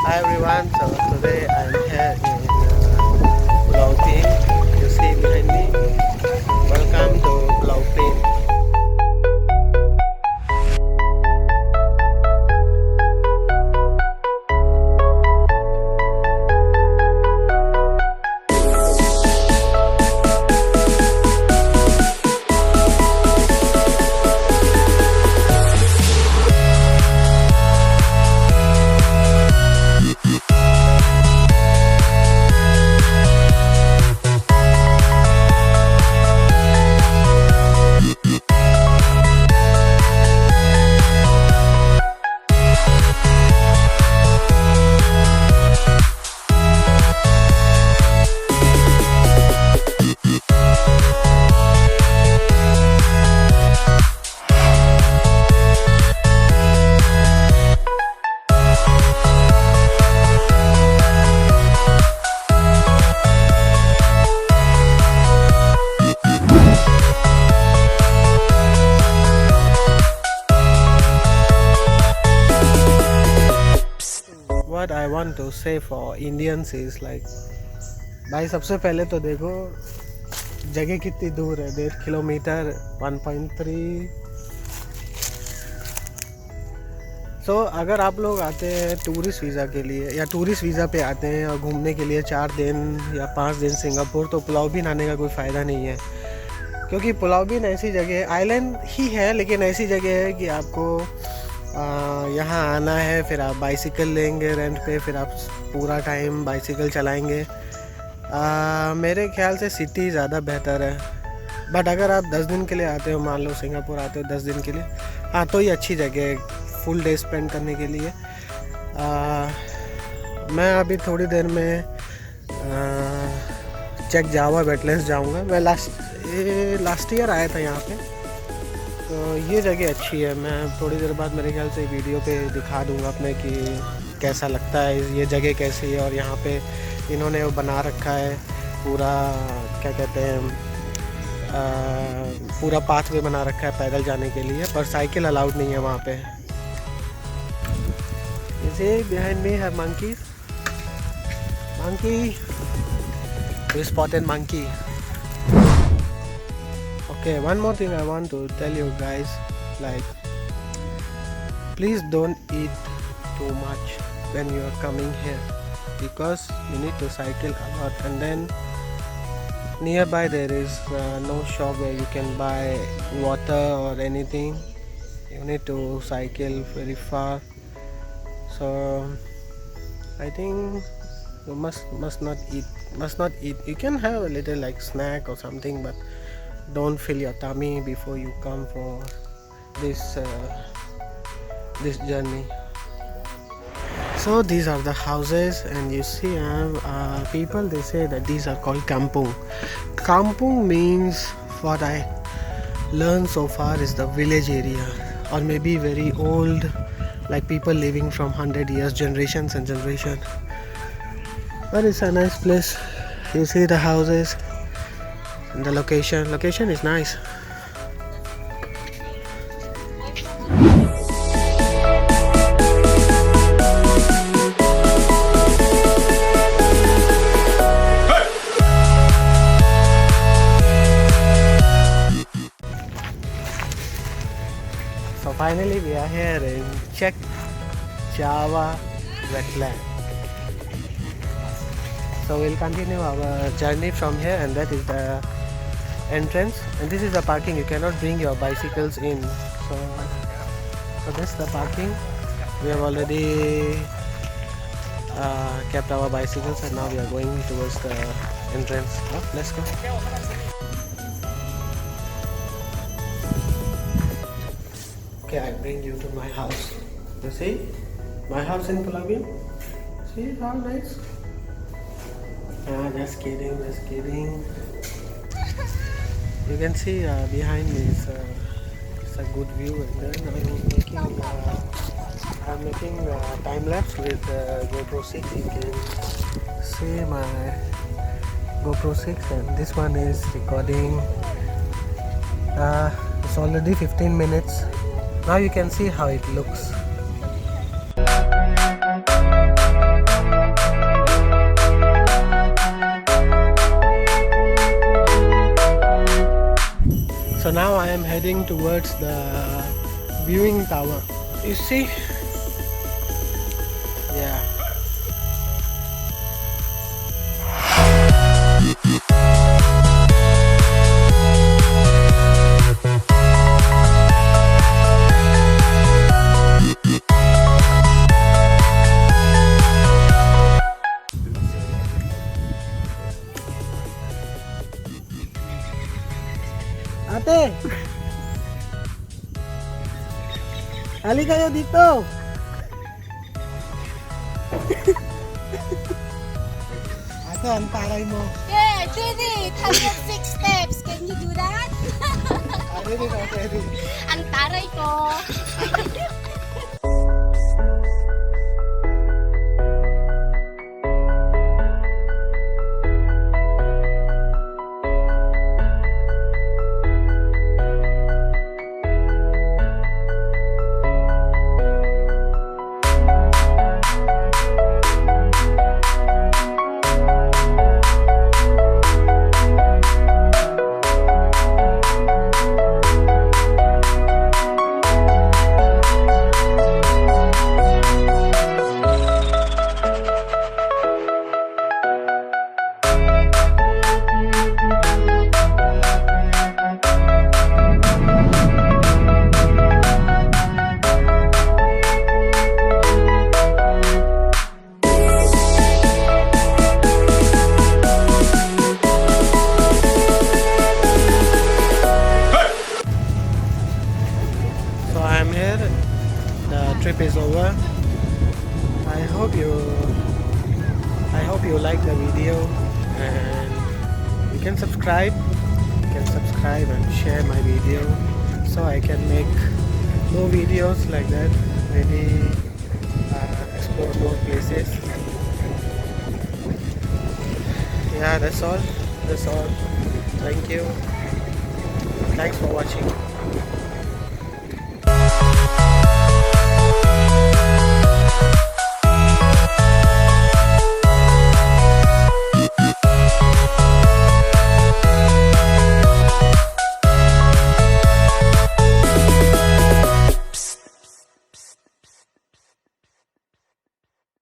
Hi everyone, so today I'm here in Pulau Ubin. You see behind me. Welcome to Pulau Ubin. What I want to say for Indians is like, भाई सबसे पहले तो देखो जगह कितनी दूर है, 1.5 किलोमीटर 1.3। सो अगर आप लोग आते हैं टूरिस्ट वीज़ा के लिए या टूरिस्ट वीज़ा पे आते हैं और घूमने के लिए 4 दिन या 5 दिन सिंगापुर, तो पुलाव बीन आने का कोई फ़ायदा नहीं है। क्योंकि पुलाव बीन ऐसी जगह आइलैंड ही है, लेकिन ऐसी जगह है कि आपको यहाँ आना है, फिर आप बाइसिकल लेंगे रेंट पे, फिर आप पूरा टाइम बाइसिकल चलाएंगे। मेरे ख्याल से सिटी ज़्यादा बेहतर है। बट अगर आप 10 दिन के लिए आते हो, मान लो सिंगापुर आते हो 10 दिन के लिए, हाँ तो ये अच्छी जगह है फुल डे स्पेंड करने के लिए। मैं अभी थोड़ी देर में चेक जावा वेटलैंड्स जाऊँगा। मैं लास्ट ईयर आया था यहाँ पे, तो ये जगह अच्छी है। मैं थोड़ी देर बाद मेरे ख्याल से वीडियो पे दिखा दूंगा अपने कि कैसा लगता है, ये जगह कैसी है। और यहाँ पे इन्होंने वो बना रखा है पूरा, क्या कहते हैं, पूरा पाथवे बना रखा है पैदल जाने के लिए, पर साइकिल अलाउड नहीं है वहाँ पे। जैसे बिहाइंड मी है monkey, we spotted monkey. Okay, one more thing I want to tell you guys, like, please don't eat too much when you are coming here, because you need to cycle a lot, and then nearby there is no shop where you can buy water or anything. You need to cycle very far, so I think you must not eat. You can have a little like snack or something, but don't fill your tummy before you come for this journey. So these are the houses, and you see people, they say that these are called kampung. Kampung means, what I learned so far, is the village area, or maybe very old, like people living from 100 years, generations and generation. But it's a nice place. You see the houses. The location is nice. So finally we are here in Java wetland. So we'll continue our journey from here, and that is the entrance, and this is the parking. You cannot bring your bicycles in, so this is the parking. We have already kept our bicycles, and now we are going towards the entrance. Let's go. Okay, I bring you to my house. You see my house in Pulau. See how nice. Just kidding. You can see behind me is it's a good view, and then I'm making time lapse with GoPro 6. You can see my GoPro 6, and this one is recording. It's already 15 minutes. Now you can see how it looks. So now I am heading towards the viewing tower. You see? Yeah. Ate! Hali kayo dito! Ate, ang taray mo. Yeah, did it! 106 steps. Can you do that? Ready na, ready. Ang taray ko. Trip is over. I hope you like the video, and you can subscribe and share my video so I can make more videos like that, maybe explore more places. Yeah, that's all. Thank you. Thanks for watching.